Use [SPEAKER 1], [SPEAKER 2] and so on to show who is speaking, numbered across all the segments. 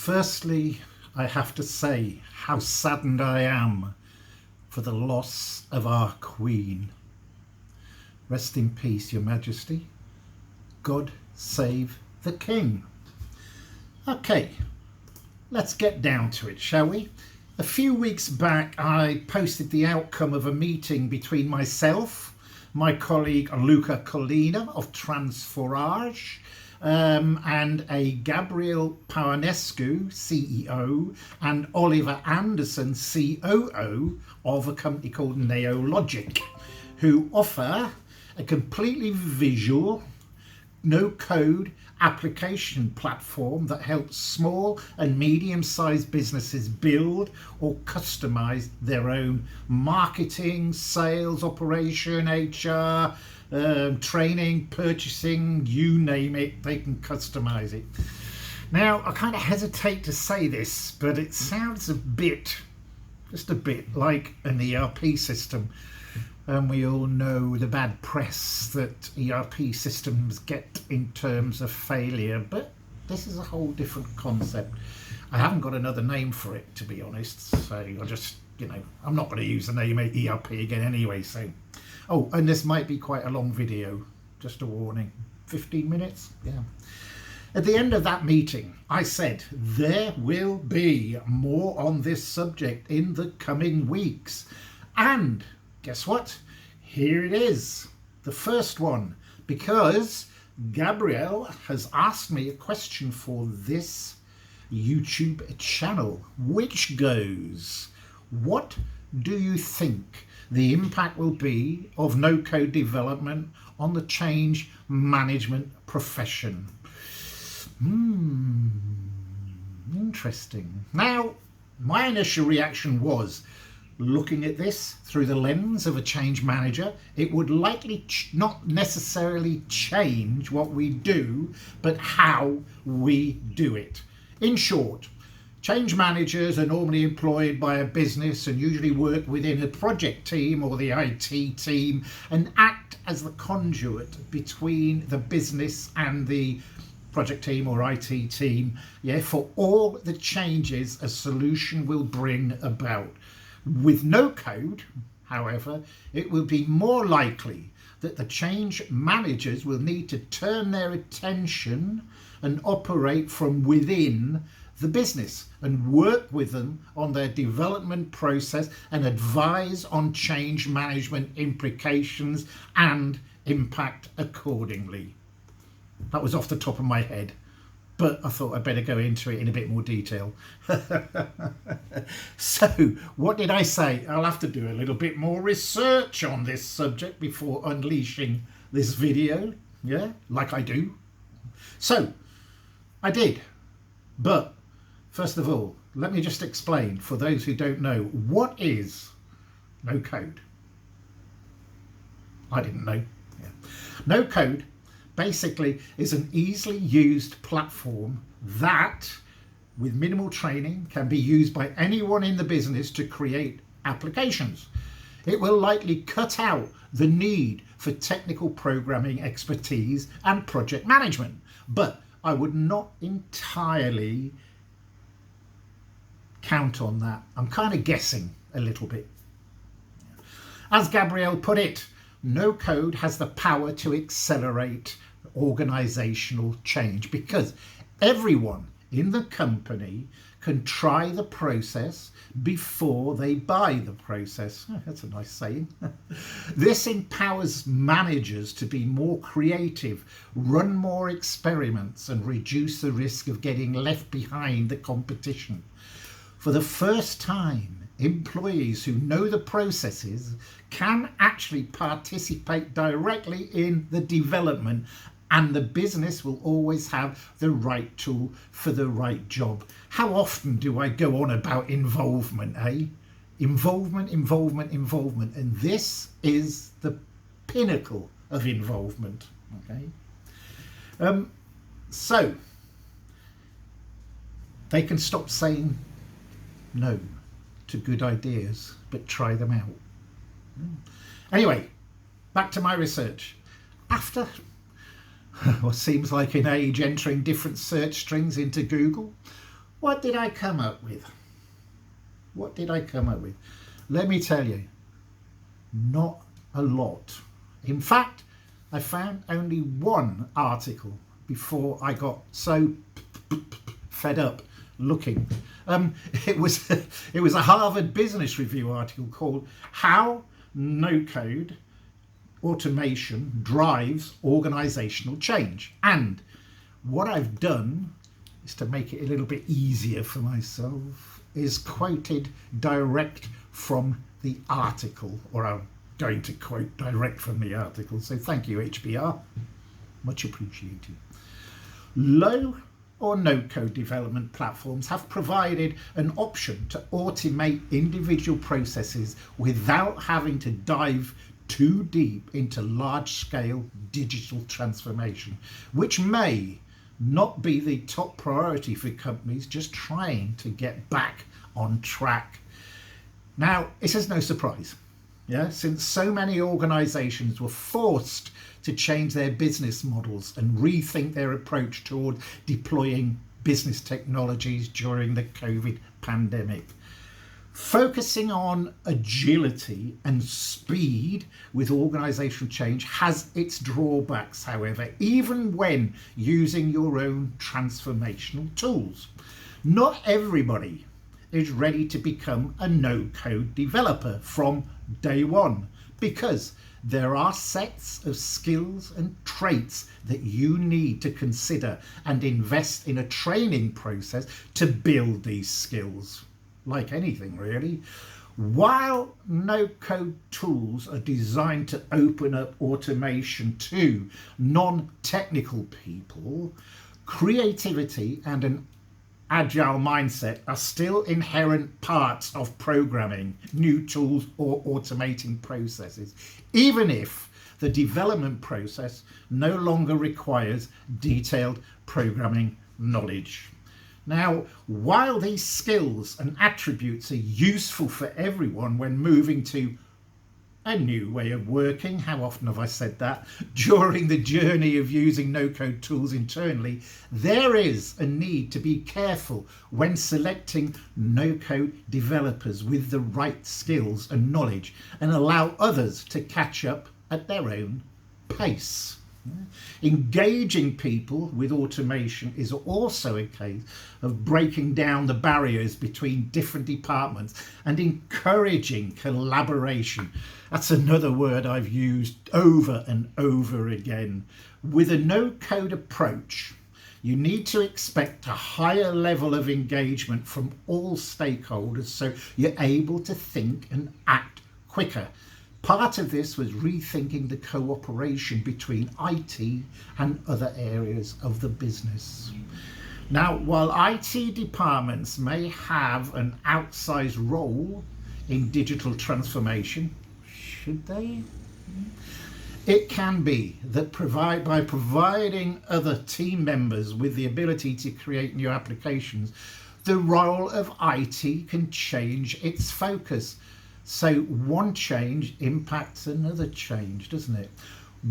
[SPEAKER 1] Firstly, I have to say how saddened I am for the loss of our Queen. Rest in peace, Your Majesty. God save the King. Okay, let's get down to it, shall we? A few weeks back, I posted the outcome of a meeting between myself, my colleague Luca Collina of Transforage, and a Gabriel Paunescu, CEO, and Oliver Andersen, COO of a company called Naologic, who offer a completely visual, no-code application platform that helps small and medium-sized businesses build or customize their own marketing, sales, operation, HR, training, purchasing, you name it, they can customize it. Now, I kind of hesitate to say this, but it sounds just a bit like an ERP system. And we all know the bad press that ERP systems get in terms of failure, but this is a whole different concept. I haven't got another name for it, to be honest, so I'll just, I'm not going to use the name ERP again anyway, so. Oh, and this might be quite a long video, just a warning. 15 minutes? Yeah. At the end of that meeting, I said there will be more on this subject in the coming weeks. And guess what? Here it is, the first one, because Gabriel has asked me a question for this YouTube channel, which goes, what do you think the impact will be of no-code development on the change management profession? Interesting. Now, my initial reaction was, looking at this through the lens of a change manager, it would likely not necessarily change what we do, but how we do it. In short, change managers are normally employed by a business and usually work within a project team or the IT team and act as the conduit between the business and the project team or IT team, for all the changes a solution will bring about. With no code, however, it will be more likely that the change managers will need to turn their attention and operate from within the business and work with them on their development process and advise on change management implications and impact accordingly. That was off the top of my head, but I thought I'd better go into it in a bit more detail. So, what did I say? I'll have to do a little bit more research on this subject before unleashing this video, like I do. So, I did. But, first of all, let me just explain, for those who don't know, what is no code? I didn't know. No code basically is an easily used platform that, with minimal training, can be used by anyone in the business to create applications. It will likely cut out the need for technical programming expertise and project management, but I would not entirely count on that. I'm kind of guessing a little bit. As Gabriel put it, no code has the power to accelerate organizational change because everyone in the company can try the process before they buy the process. That's a nice saying. This empowers managers to be more creative, run more experiments, and reduce the risk of getting left behind the competition. For the first time, employees who know the processes can actually participate directly in the development, and the business will always have the right tool for the right job. How often do I go on about involvement, Involvement, and this is the pinnacle of involvement, So, they can stop saying no to good ideas, but try them out. Anyway, back to my research. After what seems like an age entering different search strings into Google, What did I come up with? What did I come up with? Let me tell you, not a lot. In fact, I found only one article before I got so fed up looking. It was a Harvard Business Review article called "How No-Code Automation Drives Organizational Change." And what I've done is to make it a little bit easier for myself, is quoted direct from the article, or I'm going to quote direct from the article. So thank you, HBR. Much appreciated. Low or no-code development platforms have provided an option to automate individual processes without having to dive too deep into large-scale digital transformation, which may not be the top priority for companies just trying to get back on track. Now, it is no surprise, since so many organizations were forced to change their business models and rethink their approach toward deploying business technologies during the COVID pandemic. Focusing on agility and speed with organizational change has its drawbacks, however, even when using your own transformational tools. Not everybody is ready to become a no-code developer from day one, because there are sets of skills and traits that you need to consider and invest in a training process to build these skills. Like anything really. While no-code tools are designed to open up automation to non-technical people, creativity and an agile mindset are still inherent parts of programming new tools or automating processes, even if the development process no longer requires detailed programming knowledge. Now, while these skills and attributes are useful for everyone when moving to a new way of working, how often have I said that, during the journey of using no-code tools internally, there is a need to be careful when selecting no-code developers with the right skills and knowledge and allow others to catch up at their own pace. Engaging people with automation is also a case of breaking down the barriers between different departments and encouraging collaboration. That's another word I've used over and over again. With a no-code approach, you need to expect a higher level of engagement from all stakeholders so you're able to think and act quicker. Part of this was rethinking the cooperation between IT and other areas of the business. Now, while IT departments may have an outsized role in digital transformation, should they? It can be that by providing other team members with the ability to create new applications, the role of IT can change its focus. So one change impacts another change, doesn't it?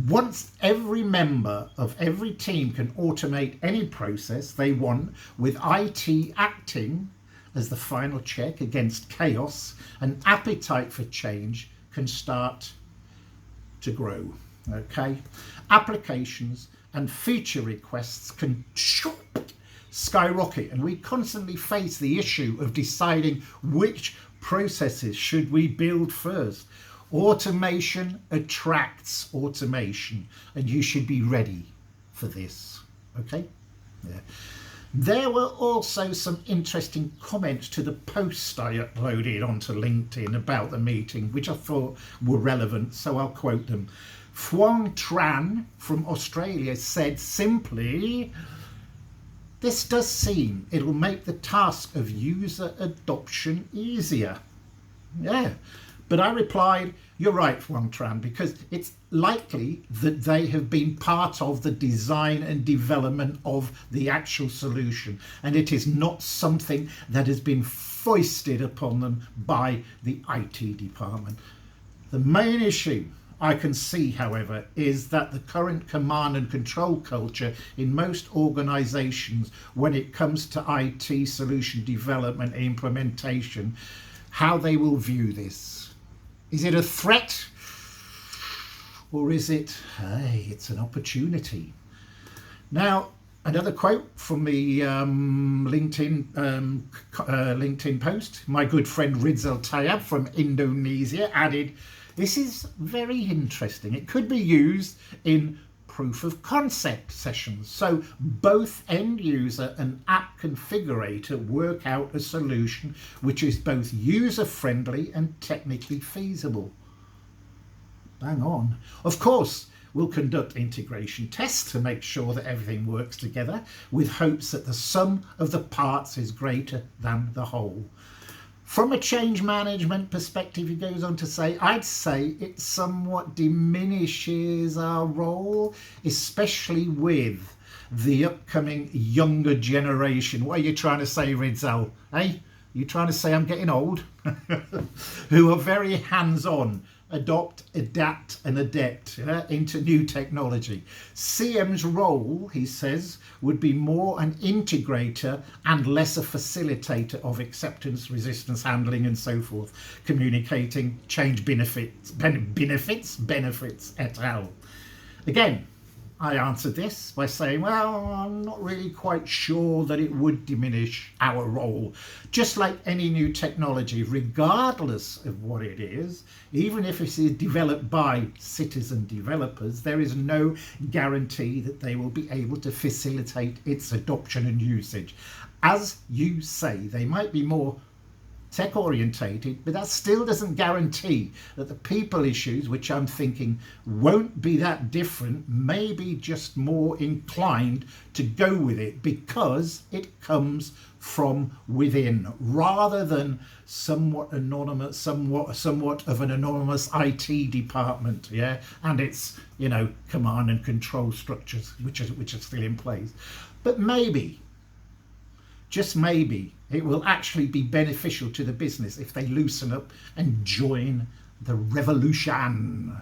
[SPEAKER 1] Once every member of every team can automate any process they want, with IT acting as the final check against chaos, an appetite for change can start to grow. Okay, applications and feature requests can skyrocket, and we constantly face the issue of deciding which processes should we build first. Automation attracts automation, and you should be ready for this. Okay, There were also some interesting comments to the post I uploaded onto LinkedIn about the meeting, which I thought were relevant, so I'll quote them. Phuong Tran from Australia said simply, "This does seem it will make the task of user adoption easier." But I replied, "You're right, Phuong Tran, because it's likely that they have been part of the design and development of the actual solution, and it is not something that has been foisted upon them by the IT department. The main issue I can see, however, is that the current command and control culture in most organizations when it comes to IT solution development and implementation, how they will view this. Is it a threat? Or is it, hey, it's an opportunity? Now, another quote from the LinkedIn post. My good friend Rizal Tayab from Indonesia added, this is very interesting. It could be used in proof of concept sessions. So both end user and app configurator work out a solution which is both user friendly and technically feasible. Bang on. Of course, we'll conduct integration tests to make sure that everything works together with hopes that the sum of the parts is greater than the whole. From a change management perspective, he goes on to say, I'd say it somewhat diminishes our role, especially with the upcoming younger generation. What are you trying to say, Rizal? Hey, you trying to say I'm getting old? Who are very hands-on, adopt, adapt and adept into new technology. CM's role, he says, would be more an integrator and less a facilitator of acceptance, resistance handling and so forth, communicating change benefits et al. Again, I answered this by saying, well, I'm not really quite sure that it would diminish our role. Just like any new technology, regardless of what it is, even if it is developed by citizen developers, there is no guarantee that they will be able to facilitate its adoption and usage. As you say, they might be more tech orientated, but that still doesn't guarantee that the people issues, which I'm thinking won't be that different, may be just more inclined to go with it because it comes from within rather than somewhat anonymous, somewhat of an anonymous IT department, yeah, and its, you know, command and control structures which are still in place. But maybe, just maybe, it will actually be beneficial to the business if they loosen up and join the revolution.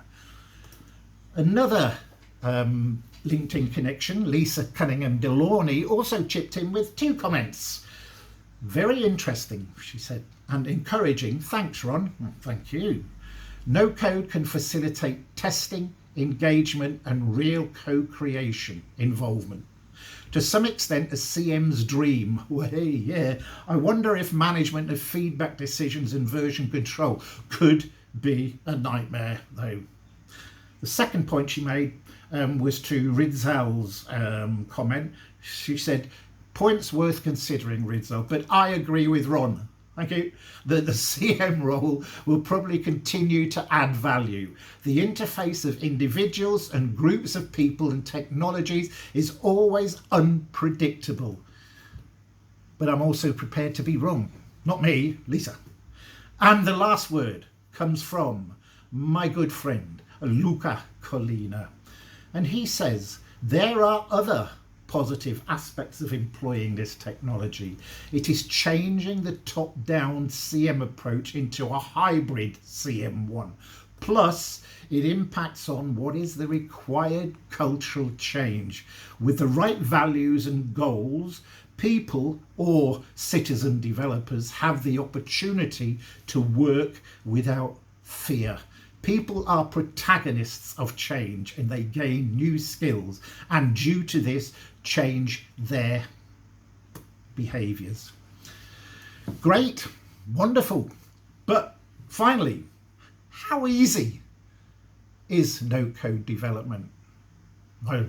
[SPEAKER 1] Another LinkedIn connection, Lisa Cunningham Delaunay, also chipped in with 2 comments. Very interesting, she said, and encouraging. Thanks, Ron. Thank you. No code can facilitate testing, engagement, and real co-creation involvement. To some extent, a CM's dream. Well, hey, yeah, I wonder if management of feedback decisions and version control could be a nightmare, though. The second point she made was to Rizal's comment. She said, points worth considering, Rizal, but I agree with Ron. Thank you. The CM role will probably continue to add value. The interface of individuals and groups of people and technologies is always unpredictable. But I'm also prepared to be wrong. Not me, Lisa. And the last word comes from my good friend, Luca Collina. And he says, there are other positive aspects of employing this technology. It is changing the top-down CM approach into a hybrid CM one. Plus, it impacts on what is the required cultural change. With the right values and goals, people or citizen developers have the opportunity to work without fear. People are protagonists of change and they gain new skills, and due to this, change their behaviours. Great, wonderful. But finally, how easy is no-code development? Well,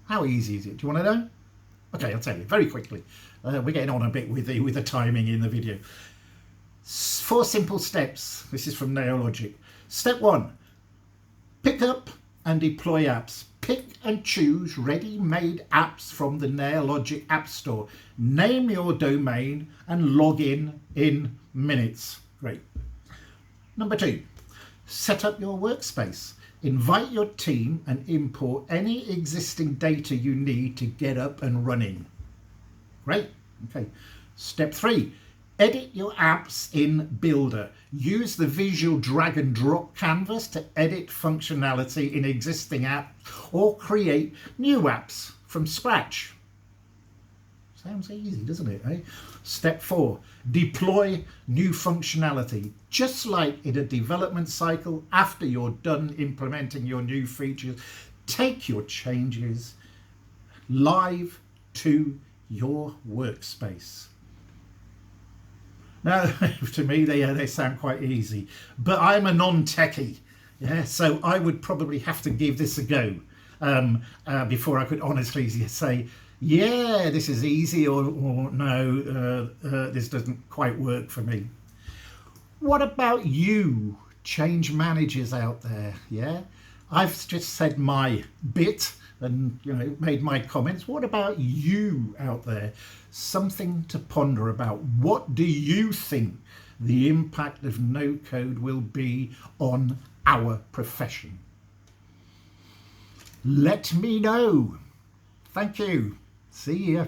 [SPEAKER 1] how easy is it? Do you want to know? Okay, I'll tell you very quickly. We're getting on a bit with the timing in the video. 4 simple steps. This is from Naologic. Step 1, pick up and deploy apps. Pick and choose ready-made apps from the Naologic App Store. Name your domain and log in minutes. Great. Number 2, set up your workspace. Invite your team and import any existing data you need to get up and running. Great. Okay. Step 3, Edit your apps in Builder. Use the visual drag and drop canvas to edit functionality in existing apps or create new apps from scratch. Sounds easy, doesn't it, eh? Step 4, deploy new functionality. Just like in a development cycle, after you're done implementing your new features, take your changes live to your workspace. Now, to me, they sound quite easy, but I'm a non-techie, yeah, so I would probably have to give this a go before I could honestly say, yeah, this is easy, or no, this doesn't quite work for me. What about you, change managers out there? Yeah, I've just said my bit and made my comments. What about you out there? Something to ponder about. What do you think the impact of no code will be on our profession? Let me know. Thank you. See ya.